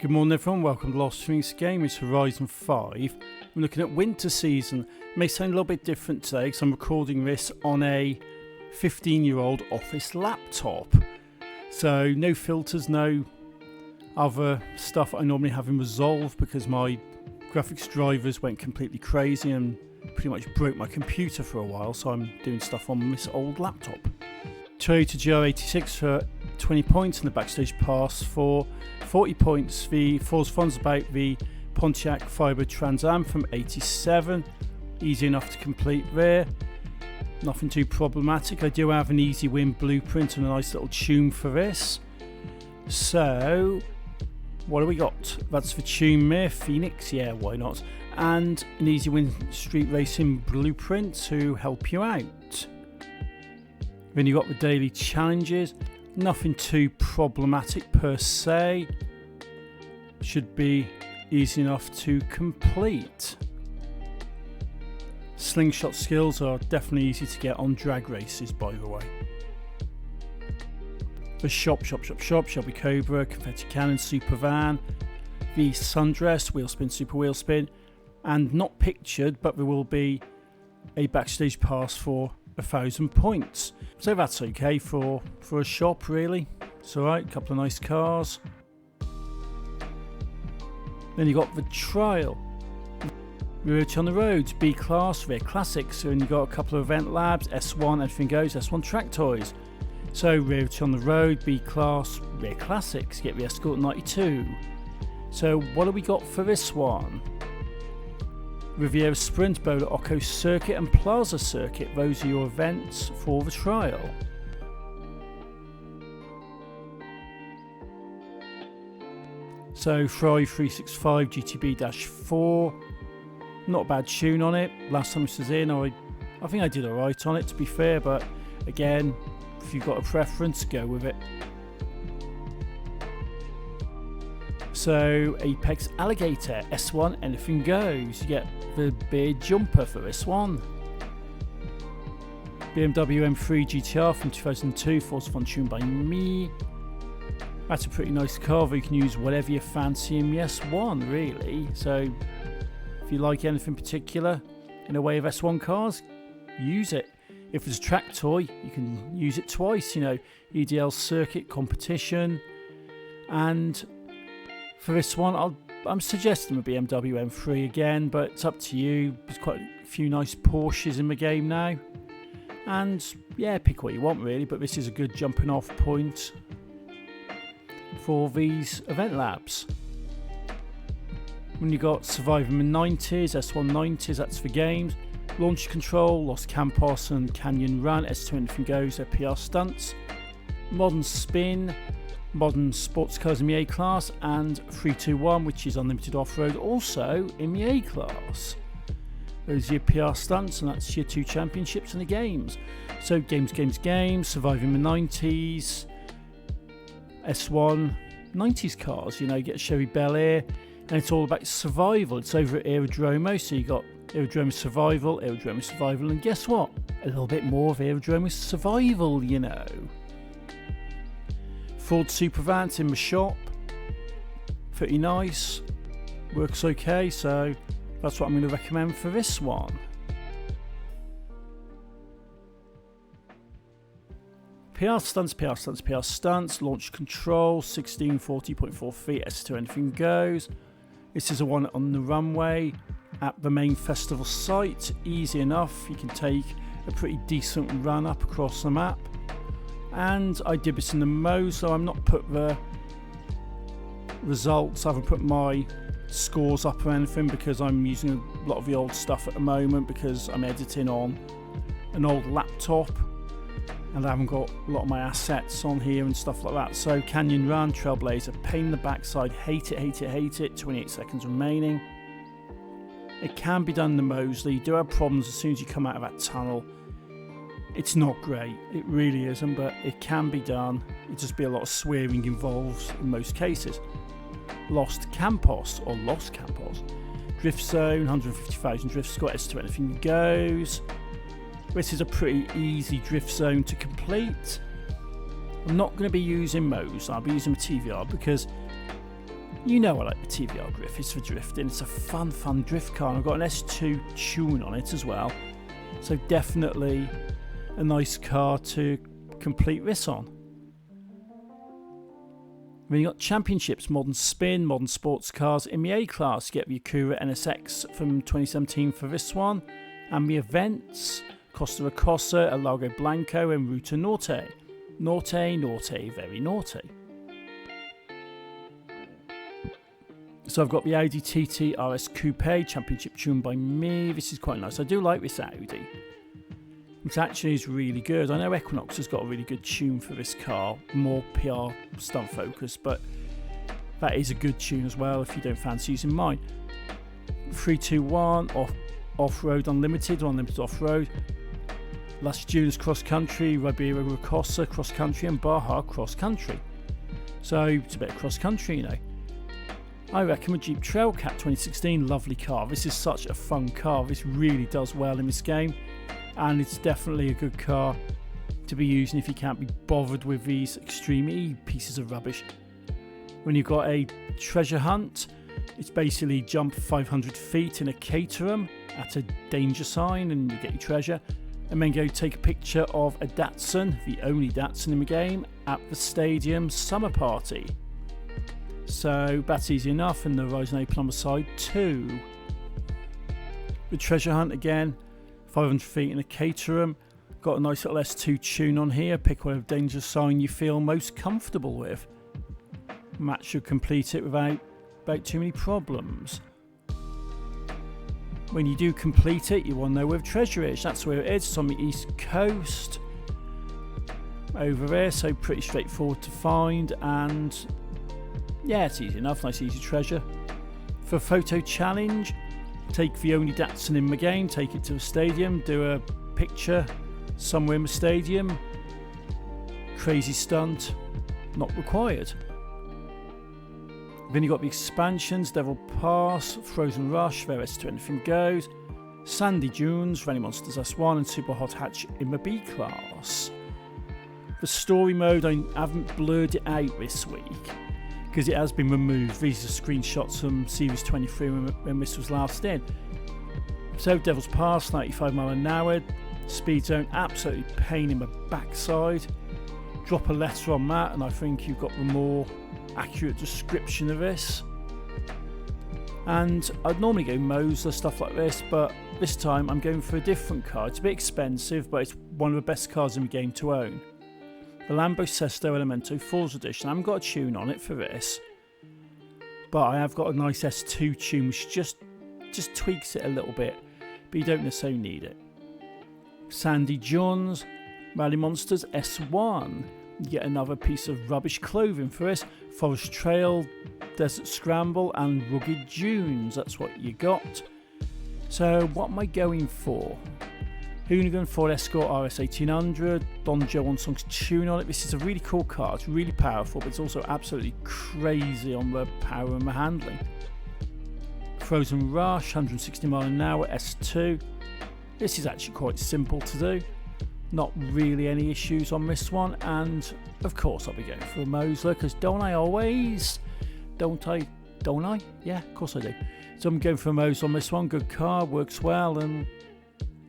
Good morning everyone, welcome to Lost Things Game. It's Horizon 5. We're looking at winter season. It may sound a little bit different today because I'm recording this on a 15-year-old office laptop. So no filters, no other stuff I normally have in Resolve because my graphics drivers went completely crazy and pretty much broke my computer for a while, so I'm doing stuff on this old laptop. Toyota GR86 for 20 points and the backstage pass for 40 points. The Forzathon's about the Pontiac Fibre Trans Am from 87. Easy enough to complete there. Nothing too problematic. I do have an easy win blueprint and a nice little tune for this. So, what do we got? That's the tune there. Phoenix, yeah, why not? And an easy win street racing blueprint to help you out. Then you got the daily challenges. Nothing too problematic per se. Should be easy enough to complete. Slingshot skills are definitely easy to get on drag races, by the way. The shop, Shelby Cobra, Confetti Cannon, Super Van, the Sundress, Wheel Spin, Super Wheel Spin, and not pictured, but there will be a backstage pass for 1,000 points. So that's okay for a shop, really. It's alright, a couple of nice cars. Then you got the trial. Roach on the roads, B class, rare classics. And you got a couple of event labs, S1, everything goes, S1 track toys. So Roach on the road, B class, rare classics, get the Escort 92. So what have we got for this one? Riviera Sprint, Bola Occo Circuit and Plaza Circuit. Those are your events for the trial. So Ferrari 365 GTB-4. Not a bad tune on it. Last time this was in, I think I did alright on it, to be fair, but again, if you've got a preference, go with it. So Apex Alligator, S1, anything goes. You get the beard jumper for this one. BMW M3 GTR from 2002, Forzathon tuned by me. That's a pretty nice car, you can use whatever you fancy in the S1 really. So if you like anything particular in a way of S1 cars, use it. If it's a track toy, you can use it twice, you know, EDL circuit competition. And for this one, I'm suggesting a BMW M3 again, but it's up to you. There's quite a few nice Porsches in the game now. And yeah, pick what you want really, but this is a good jumping off point for these event labs. When you got Surviving the 90s, S1 90s, that's for games. Launch Control, Los Campos and Canyon Run, S2 anything goes, they're PR stunts. Modern Spin, Modern Sports Cars in the A class, and 321, which is unlimited off-road, also in the A class. Those are your PR stunts, and that's your 2 championships in the games. So games, Surviving the 90s, S1, 90s cars, you know, you get a Chevy Bel Air, and it's all about survival. It's over at Aerodromo, so you got Aerodromo Survival, and guess what? A little bit more of Aerodromo Survival, you know. Ford Super Van's in the shop, pretty nice, works okay, so that's what I'm going to recommend for this one. PR Stunts, Launch Control, 1640.4 feet, S2 anything goes. This is a one on the runway at the main festival site, easy enough, you can take a pretty decent run up across the map. And I did this in the mode, so I'm not put the results, I haven't put my scores up or anything because I'm using a lot of the old stuff at the moment because I'm editing on an old laptop and I haven't got a lot of my assets on here and stuff like that. So Canyon Run, Trailblazer, pain in the backside, hate it, 28 seconds remaining. It can be done in the Moseley, you do have problems as soon as you come out of that tunnel. It's not great, it really isn't, but it can be done. It'd just be a lot of swearing involved in most cases. Lost Campos, Drift Zone, 150,000 drift score, S2 anything goes. This is a pretty easy drift zone to complete. I'm not going to be using Mo's, I'll be using my TVR because You know I like the TVR Griffiths for drifting. It's a fun drift car, and I've got an S2 tune on it as well. So definitely a nice car to complete this on. Then you got championships, modern spin, modern sports cars in the A class. You get the Acura NSX from 2017 for this one, and the events Costa Rocosa, El Lago Blanco, and Ruta Norte. Norte, very naughty. So I've got the Audi TT RS Coupe, championship tune by me. This is quite nice. I do like this Audi. It actually is really good. I know Equinox has got a really good tune for this car, more PR stunt focused, but that is a good tune as well if you don't fancy using mine. 321 off-road unlimited or unlimited off-road. Las Dunas cross country, Ribeira Rocosa cross country, and Baja cross country. So it's a bit of cross country, you know. I reckon the Jeep Trailcat 2016, lovely car. This is such a fun car. This really does well in this game, and it's definitely a good car to be using if you can't be bothered with these Extreme E pieces of rubbish. When you've got a treasure hunt, it's basically jump 500 feet in a Caterham at a danger sign and you get your treasure, and then go take a picture of a Datsun, the only Datsun in the game, at the stadium summer party. So that's easy enough, and the Horizon Open on the side too. The treasure hunt again, 500 feet in a Caterham. Got a nice little S2 tune on here. Pick whatever danger sign you feel most comfortable with. And that should complete it without too many problems. When you do complete it, you want to know where the treasure is. That's where it is. It's on the east coast over there, so pretty straightforward to find, and yeah, it's easy enough. Nice easy treasure. For photo challenge, take the only Datsun in the game, take it to the stadium, do a picture somewhere in the stadium. Crazy stunt, not required. Then you got the expansions, Devil Pass, Frozen Rush, there is to Anything Goes, Sandy Dunes, Rally Monsters S1, and Super Hot Hatch in the B class. The story mode, I haven't blurred it out this week because it has been removed. These are screenshots from Series 23 when this was last in. So Devil's Pass, 95 mile an hour, speed zone, absolutely pain in the backside. Drop a letter on that and I think you've got the more accurate description of this. And I'd normally go Moser, stuff like this, but this time I'm going for a different car. It's a bit expensive, but it's one of the best cars in the game to own. The Lambo Sesto Elemento Forza Edition. I haven't got a tune on it for this, but I have got a nice S2 tune which just tweaks it a little bit, but you don't necessarily need it. Sandy Dunes, Rally Monsters S1. You get another piece of rubbish clothing for this. Forest Trail, Desert Scramble, and Rugged Dunes. That's what you got. So what am I going for? Hoonigan Ford Escort RS 1800, Don Joe on Song's tune on it. This is a really cool car. It's really powerful, but it's also absolutely crazy on the power and the handling. Frozen Rush, 160 mile an hour S2. This is actually quite simple to do. Not really any issues on this one, and of course I'll be going for a Mosler because don't I always? Don't I? Yeah, of course I do. So I'm going for a Mosler on this one. Good car, works well, and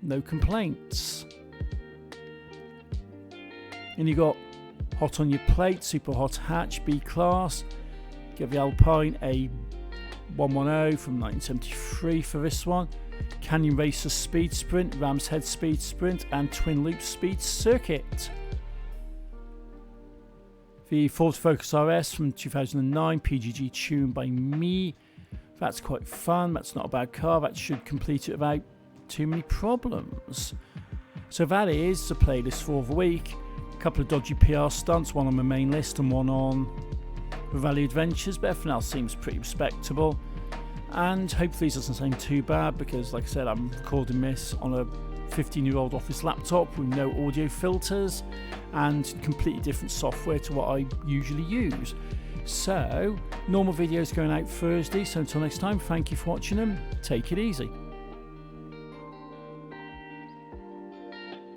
no complaints. And you got Hot on Your Plate, Super Hot Hatch, B class. Get the Alpine A110 from 1973 for this one. Canyon Racer Speed Sprint, Ram's Head Speed Sprint, and Twin Loop Speed Circuit. The Ford Focus RS from 2009, PGG tune by me. That's quite fun. That's not a bad car. That should complete it without too many problems. So that is the playlist for the week. A couple of dodgy PR stunts, one on the main list and one on the Rally Adventures, but everything else seems pretty respectable. And hopefully this doesn't sound too bad because, like I said, I'm recording this on a 15-year-old office laptop with no audio filters and completely different software to what I usually use. So, normal videos going out Thursday, so until next time, thank you for watching them. Take it easy.